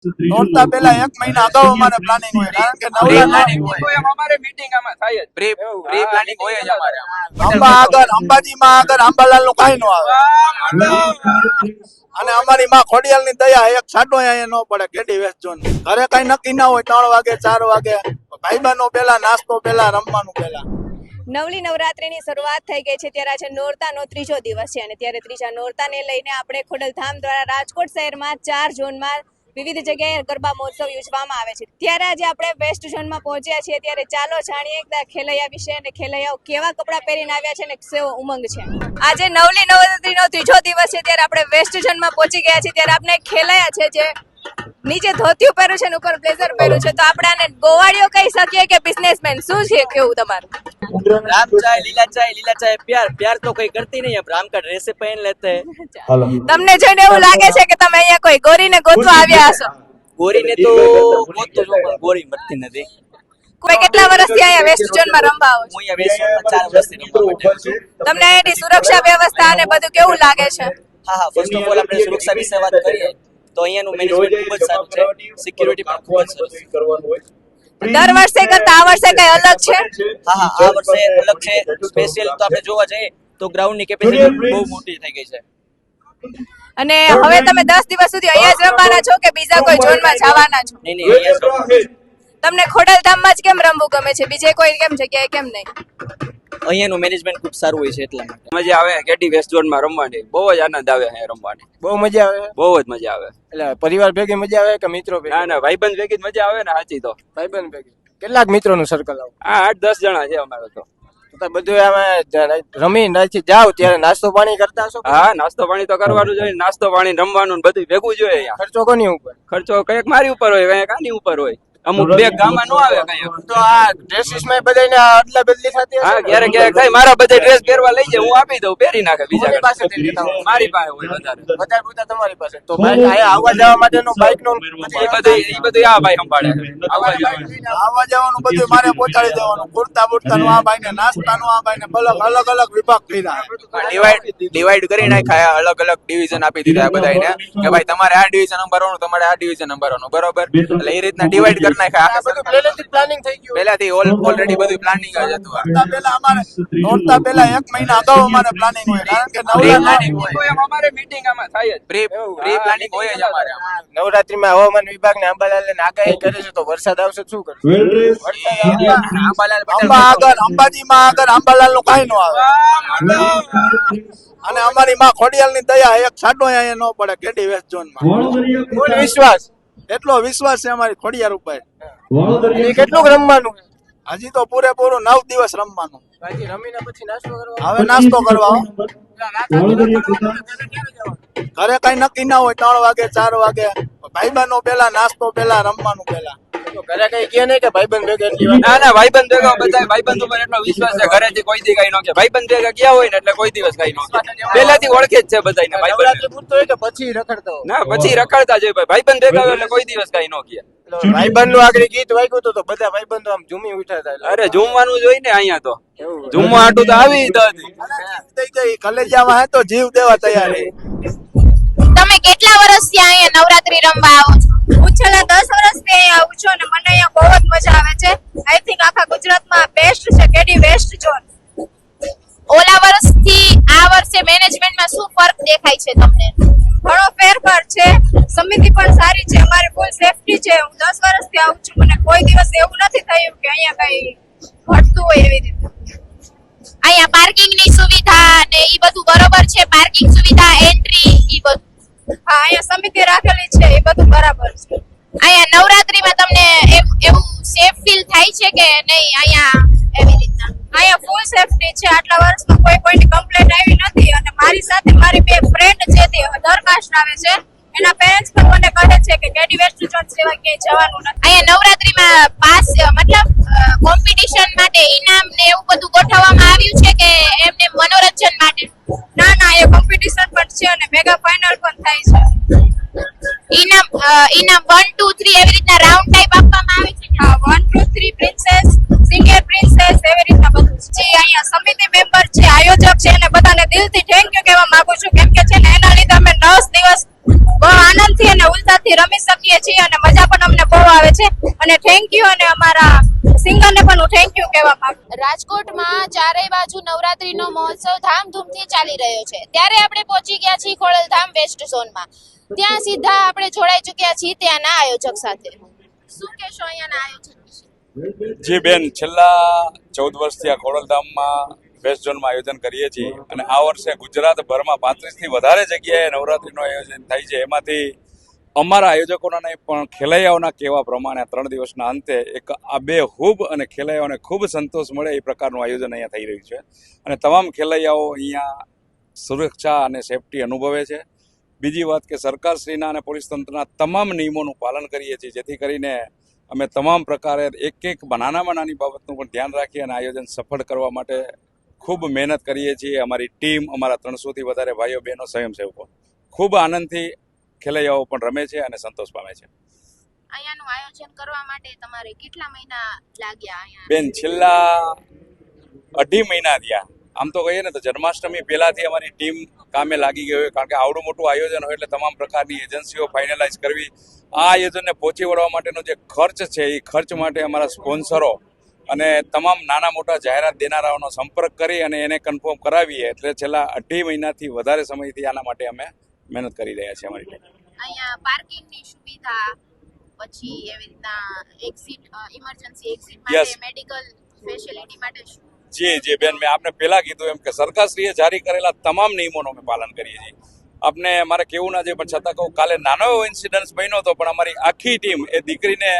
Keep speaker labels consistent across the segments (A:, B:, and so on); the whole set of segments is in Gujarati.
A: નોરતા પહેલા 1 મહિના અગાઉ અમારે પ્લાનિંગ હોય, કારણ કે
B: અમારે મીટિંગ આમાં થાય જ પ્રી પ્લાનિંગ હોય જ અમારે.
A: અંબાજીમાં આગળ આંબાલાલ નું કઈ ન આવે, અને અમારી માં ખોડિયાલ ની દયા એક છાંટો અહીંયા ન પડે. કેડી વેસ્ટ ઝોન ઘરે કઈ નક્કી ના હોય, 3 વાગે 4 વાગે ભાઈબંધો પેલા, નાસ્તો પેલા, રમવાનું પેલા.
C: નવલી નવરાત્રીની શરૂઆત થઈ ગઈ છે, ત્યારે આજે નોરતાનો 3જો દિવસ છે, અને ત્યારે ત્રીજા નોરતાને લઈને આપણે ખોડલધામ દ્વારા રાજકોટ શહેરમાં 4 ઝોનમાં વિવિધ જગ્યાએ ગરબા મહોત્સવ યોજવામાં આવે છે. ત્યારે આજે આપણે વેસ્ટ ઝોનમાં પહોંચ્યા છીએ, ત્યારે ચાલો જાણીએ ખેલૈયા વિશે અને ખેલૈયાઓ કેવા કપડાં પહેરીને આવ્યા છે અને કેવો ઉમંગ છે. આજે નવલી નવરાત્રીનો 3જો દિવસ છે, ત્યારે આપણે વેસ્ટ ઝોનમાં પહોંચી ગયા છીએ. ત્યારે આપણે ખેલૈયા છે જે નીચે ધોતિયું પહેર્યું છે અને ઉપર બ્લેઝર પહેર્યું છે, તો આપણે આને ગોવાળીઓ કહી શકીએ કે બિઝનેસમેન? શું છે કેવું તમારું?
B: राम चाय लीला चाय प्यार तो कोई करती नहीं है, राम का ड्रेस पहन लेते हैं.
C: તમને જોઈને એવું લાગે છે કે તમે અહીંયા કોઈ ગોરીને ગોતવા આવ્યા હશો?
B: गोरी ने तो ગોતો છો પણ ગોરી મળતી નથી.
C: કોઈ કેટલા વર્ષથી અહીંયા વેસ્ટ ઝોનમાં રમવા આવો છો?
B: હું અહીંયા વેસ્ટમાં 4 વર્ષથી રમવા માટે આવું છું.
C: તમને અહીંની સુરક્ષા વ્યવસ્થા અને બધું કેવું લાગે છે?
B: હા ફર્સ્ટ ઓફ ઓલ આપણે સુરક્ષા વિશે વાત કરીએ તો અહીંયાનું મેનેજમેન્ટ ખૂબ જ સારું છે, સિક્યુરિટી પણ ખૂબ જ સરસ.
C: દર વર્ષે કરતા આ વર્ષે કઈ અલગ છે?
B: હા આ વર્ષે અલગ છે. સ્પેશિયલ તો આપણે જોવા જઈએ તો ગ્રાઉન્ડની કેપેસિટી બહુ મોટી થઈ ગઈ છે.
C: અને હવે તમે 10 દિવસ સુધી અહીંયા જ રમવાના છો કે બીજા કોઈ ઝોનમાં જવાના છો?
B: નહીં અહીંયા
C: તમને ખોડલધામમાં જ કેમ રમવું ગમે છે, બીજે કોઈ કેમ જગ્યાએ કેમ નહીં?
B: અહીંયાનું મેનેજમેન્ટ ખૂબ સારું હોય છે એટલા માટે.
D: મજા આવે કેડી વેસ્ટ ઝોનમાં રમવાની, બહુ જ આનંદ આવે અહીંયા રમવાની,
E: બહુ મજા આવે.
D: બહુ જ મજા આવે.
E: એટલે પરિવાર ભેગી મજા આવે કે મિત્રો ભેગી?
D: ના ભાઈબંધ ભેગી જ મજા આવે ને. સાચી તો
E: ભાઈબંધ ભેગી. કેટલાક મિત્રોનું સર્કલ આવું?
D: 8-10 જણા છે અમારે તો.
E: બધું આમાં રમી નાખી જાવ ત્યારે નાસ્તો પાણી કરતા હશો?
D: હા નાસ્તો પાણી તો કરવાનું જોઈએ, નાસ્તો પાણી રમવાનું ને બધું ભેગું જોઈએ અહીંયા.
E: ખર્ચો કોની ઉપર?
D: ખર્ચો કઈક મારી ઉપર હોય, કઈક આની ઉપર હોય, અમુક બે ગામમાં નો આવે કઈક.
E: તો આ ડ્રેસીસ માં બધાને અદલા બદલી થતી હશે?
D: હા ક્યારેક થાય, મારા બધા ડ્રેસ પહેરવા લઈ જાય, હું આપી દઉં, પહેરી નાખે બીજા
E: કોની પાસેથી લેતા હો?
D: મારી પાસે હોય વધારે.
E: વધારે પૂરતા તમારી પાસે. તો બાઈક અહીંયા આવવા જવા માટેનો બાઈક નો
D: એ બધું આ ભાઈ સંભાળે.
A: આવવા જવાનું બધું મારે પહોંચાડી દેવાનું, કુર્તા બુર્તાનું આ ભાઈ ને, નાસ્તાનું આ ભાઈ ને, અલગ અલગ વિભાગ કર્યા.
F: ડિવાઈડ કરી નાખ્યા, અલગ અલગ ડિવિઝન આપી દીધા બધાને કે ભાઈ તમારે આ ડિવિઝન નંબર નું, તમારે આ ડિવિઝન નંબર નું, બરોબર? એટલે એ રીતના ડિવાઈડ કરી નાખ્યા.
E: પહેલેથી પ્લાનિંગ થઈ ગયું?
F: પહેલાથી ઓલરેડી બધું પ્લાનિંગ જ હતું.
A: નોરતા પહેલા 1 મહિના અગાઉ અમારે પ્લાનિંગ હોય, કારણ કે
B: અમારે મીટિંગ આમાં થાય જ.
F: પ્રી પ્લાનિંગ હોય જ અમારે.
E: નવરાત્રીમાં હવામાન વિભાગ ને આંબાલાલ આગાહી કરે છે, તો વરસાદ આવશે શું કરશે?
A: અંબાજીમાં આગળ આંબાલાલ નું કઈ ન આવે, અને અમારી માં ખોડિયાલ ની દયા એક છાંટો અહીંયા ન પડે. કેડી વેસ્ટ ઝોનમાં
E: ફૂલ વિશ્વાસ.
A: એટલો વિશ્વાસ છે અમારી ખોડિયાર ઉપર.
E: કેટલું રમવાનું?
A: હજી તો પૂરેપૂરું 9 દિવસ રમવાનું.
E: બાકી રમીને પછી નાસ્તો કરવા?
A: હવે નાસ્તો કરવા ઘરે કઈ નક્કી ના હોય, 3 વાગે 4 વાગે ભાઈબંધો પેલા, નાસ્તો પેલા, રમવાનું પેલા.
E: ઘરે કઈ કે નહીં કે ભાઈબંધ ભેગા એટલી વાત?
D: ના ભાઈબંધ ભેગા બધા ભાઈબંધ ઉપર એટલો વિશ્વાસ છે, ઘરેથી કોઈ દી કઈ નો કે. ભાઈબંધ ભેગા ગયા હોય ને એટલે કોઈ દિવસ કઈ નો કે. પહેલાથી ઓળખે જ છે બધાને ભાઈબંધ.
E: નવરાત્રી પૂરતો હોય કે પછી રખડતા હોય?
D: ના પછી રખડતા જ હોય ભાઈબંધ ભેગા હોય એટલે કોઈ દિવસ કઈ નો કે.
E: ભાઈબંધ નું આગળ ગીત વાગ્યું તો બધા ભાઈબંધો આમ ઝૂમી ઉઠ્યા હતા.
D: અરે જમવાનું જોઈ ને અહીંયા તો જમવા આટું તો આવી
A: કલેજામાં હે તો જીવ દેવા તૈયાર છે.
G: તમે કેટલા વર્ષથી અહીંયા નવરાત્રી રમવા આવો છો?
C: હું છેલ્લા 10 વર્ષથી અહીંયા આવું છું અને મને અહીંયા બહુ જ મજા આવે છે. આઈ થિંક આખા ગુજરાતમાં બેસ્ટ છે કેડી વેસ્ટ ઝોન.
G: ઓલા વર્ષથી આ વર્ષે મેનેજમેન્ટમાં શું ફરક દેખાય છે તમને?
C: ઘણો ફેરફાર છે, સમિતિ પણ સારી છે, અમારી ફૂલ સેફટી છે. હું 10 વર્ષથી આવું છું, મને કોઈ દિવસ એવું નથી થયું કે અહીંયા કઈ ઘટતું હોય એવી રીતે.
G: અહીંયા પાર્કિંગ ની સુવિધા ને ઈ બધું બરોબર છે? પાર્કિંગ સુવિધા, એન્ટ્રી ઈ બધું?
C: હા અહીંયા સમિતિ રાખેલી છે, એ બધું બરાબર છે.
G: અહીંયા નવરાત્રીમાં તમને એવું સેફ ફીલ થાય છે કે નહીં? અહીંયા એવી રીતના
C: અહીંયા ફૂલ સેફટી છે. આટલા વર્ષમાં કોઈની કમ્પ્લેન્ટ આવી નથી, અને મારી સાથે મારી 2 ફ્રેન્ડ છે તે અધર કાસ્ટ આવે છે, એના પેરેન્ટ્સ પણ મને કહે છે કે કેડી વેસ્ટ ઝોન સિવાય ક્યાંય જવાનું નથી.
G: અહીંયા નવરાત્રીમાં પાસ મતલબ કોમ્પિટિશન માટે ઇનામ ને એવું બધું ગોઠવવામાં આવ્યું છે કે એમને મનોરંજન માટે?
C: ના એ કોમ્પિટિશન પણ છે અને મેગા ફાઇનલ પણ થાય છે.
G: ઇનામ 1 2 3 એવી રીતના રાઉન્ડ ટાઈપ આપવામાં આવે છે?
C: હા 1 2 3 પ્રિન્સેસ, સિનિયર પ્રિન્સેસ એવી રીતના બધું છે. અહીંયા સમિતિ મેમ્બર છે, આયોજક છે, અને બધાને દિલથી થેન્ક યુ કહેવા માંગુ છું, કેમ કે છે ને એના લીધે અમે 10 દિવસ બહુ આનંદથી અને ઉલ્લાસથી
G: રમી શકીએ છીએ અને મજા પણ અમને બહુ આવે છે અને થેન્ક યુ. અને અમારા સિંગરને પણ હું થેન્ક યુ કહેવા માંગુ. રાજકોટમાં ચારેય બાજુ નવરાત્રીનો મહોત્સવ ધામધૂમથી ચાલી રહ્યો છે, ત્યારે આપણે પહોંચી ગયા છીએ ખોડલધામ વેસ્ટ ઝોનમાં. ત્યાં સીધા આપણે જોડાઈ ચૂક્યા છીએ ત્યાંના આયોજક સાથે. શું કહેશો અહીંયાના આયોજક વિશે?
H: જી બેન, છેલ્લા 14 વર્ષથી આ ખોડલધામમાં વેસ્ટ ઝોનમાં આયોજન કરીએ છીએ અને આ વર્ષે ગુજરાતભરમાં 35 થી વધારે જગ્યાએ નવરાત્રીનું આયોજન થાય છે. એમાંથી અમારા આયોજકોના નહીં પણ ખેલૈયાઓના કહેવા પ્રમાણે 3 દિવસના અંતે એક આબેહૂબ અને ખેલૈયાઓને ખૂબ સંતોષ મળે એ પ્રકારનું આયોજન અહીંયા થઈ રહ્યું છે અને તમામ ખેલૈયાઓ અહીંયા સુરક્ષા અને સેફટી અનુભવે છે. બીજી વાત કે સરકારશ્રીના અને પોલીસ તંત્રના તમામ નિયમોનું પાલન કરીએ છીએ, જેથી કરીને અમે તમામ પ્રકારે એક નાનામાં નાની બાબતનું પણ ધ્યાન રાખી અને આયોજન સફળ કરવા માટે ખૂબ મહેનત કરીએ છીએ. અમારી ટીમ, અમારા 300 થી વધારે ભાઈઓ બહેનો સ્વયંસેવકો ખૂબ આનંદથી ખેલૈયાઓ પણ રમે છે અને સંતોષ પામે છે.
G: અહીંયાનું આયોજન કરવા માટે તમારે કેટલા મહિના લાગ્યા? અહીંયા
H: બેન, છેલ્લા 2.5 મહિના થયા. આમ તો કહીએ ને તો જન્માષ્ટમી પહેલાથી અમારી ટીમ કામે લાગી ગઈ હોય, કારણ કે આવડું મોટું આયોજન હોય એટલે તમામ પ્રકારની એજન્સીઓ ફાઇનલાઇઝ કરવી. આ આયોજનને પહોંચી વળવા માટેનો જે ખર્ચ છે એ ખર્ચ માટે અમારા સ્પોન્સરો અને તમામ નાના મોટા જાહેરાત દેનારાઓનો સંપર્ક કરી અને એને કન્ફર્મ કરાવીએ. એટલે છેલ્લા 2.5 મહિનાથી વધારે સમયથી આના માટે અમે મહેનત કરી રહ્યા છીએ. અમારી ટીમ
G: અહીંયા પાર્કિંગની સુવિધા, પછી એવી રીતના એક્ઝિટ, ઇમરજન્સી એક્ઝિટ માટે, મેડિકલ ફેસિલિટી માટે શું?
H: જી બેન, મેં આપને પહેલા કીધું એમ કે સરકારશ્રીએ જારી કરેલા તમામ નિયમોનું અમે પાલન કરીએ છીએ. આપને મારે કેવું ના જોઈએ પણ છતાં કહું, કાલે નાનો એવો ઇન્સિડન્સ બન્યો હતો પણ અમારી આખી ટીમ એ દીકરીને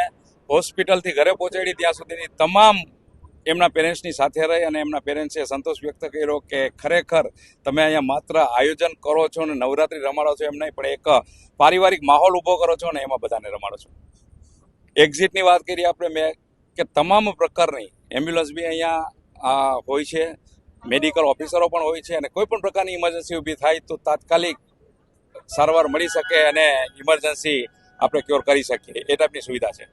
H: હોસ્પિટલથી ઘરે પહોંચાડી ત્યાં સુધીની તમામ એમના પેરેન્ટ્સની સાથે રહી અને એમના પેરેન્ટ્સે સંતોષ વ્યક્ત કર્યો કે ખરેખર તમે અહીંયા માત્ર આયોજન કરો છો અને નવરાત્રી રમાડો છો એમ નહીં, પણ એક પારિવારિક માહોલ ઊભો કરો છો ને એમાં બધાને રમાડો છો. એક્ઝિટની વાત કરી આપણે મેં કે તમામ પ્રકારની એમ્બ્યુલન્સ બી અહીંયા હોય છે, મેડિકલ ઓફિસરો પણ હોય છે અને કોઈ પણ પ્રકારની ઇમરજન્સી ઊભી થાય તો તાત્કાલિક સારવાર મળી શકે અને ઇમરજન્સી આપણે ક્યોર કરી શકીએ એ ટાઈપની સુવિધા છે.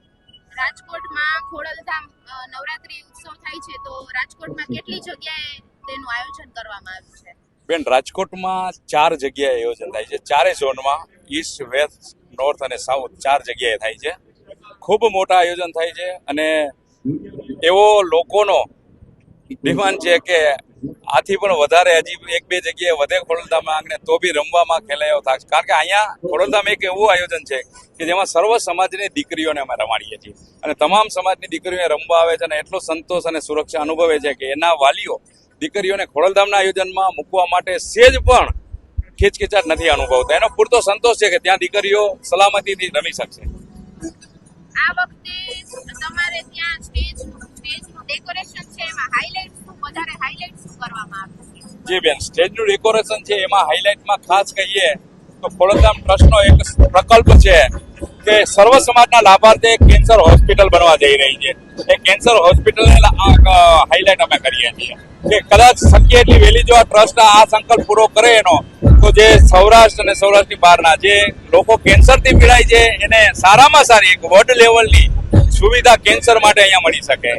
G: રાજકોટમાં ખોડલધામ નવરાત્રી ઉત્સવ થાય છે, તો રાજકોટમાં કેટલી જગ્યાએ તેનું આયોજન કરવામાં આવ્યું છે?
H: બેન, રાજકોટમાં 4 જગ્યાએ આયોજન થાય છે. 4 ઝોનમાં, ઈસ્ટ, વેસ્ટ, નોર્થ અને સાઉથ 4 જગ્યાએ થાય છે. ખૂબ મોટા આયોજન થાય છે અને એવો લોકોનો ડિમાન્ડ છે કે આથી પણ વધારે હજી 1-2 જગ્યાએ વધે ખોડલધામ આંગણે તો બી રમવામાં ખેલાયો થાય. કારણ કે અહીંયા ખોડલધામ એક એવું આયોજન છે કે જેમાં સર્વ સમાજની દીકરીઓને અમે રમાડીએ છીએ અને તમામ સમાજની દીકરીઓને રમવા આવે છે અને એટલો સંતોષ અને સુરક્ષા અનુભવે છે કે એના વાલીઓ દીકરીઓને ખોડલધામના આયોજનમાં મૂકવા માટે સેજ પણ ખીચખીચાટ નથી અનુભવતા. એનો પૂરતો સંતોષ છે કે ત્યાં દીકરીઓ સલામતીથી રમી શકશે.
G: આ વખતે તમારે ત્યાં સ્ટેજનું ડેકોરેશન છે, એમાં હાઇલાઇટ શું, વધારે હાઇલાઇટ શું કરવામાં આવ્યું છે?
H: જી બેન, સ્ટેજનું ડેકોરેશન છે એમાં હાઇલાઇટમાં ખાસ કહીએ તો ખોડલધામ ટ્રસ્ટનો એક પ્રકલ્પ છે કે સર્વ સમાજના લાભાર્થે કેન્સર હોસ્પિટલ બનવા જઈ રહી છે. એ કેન્સર હોસ્પિટલને હાઇલાઇટ અમે કરીએ છીએ કે કદાચ શક્ય એટલી વહેલી જો આ ટ્રસ્ટ આ સંકલ્પ પૂરો કરે એનો, તો જે સૌરાષ્ટ્ર અને સૌરાષ્ટ્રની બહારના જે લોકો કેન્સરથી પીડાય છે એને સારામાં સારી એક વર્લ્ડ લેવલની સુવિધા કેન્સર માટે અહીંયા મળી શકે.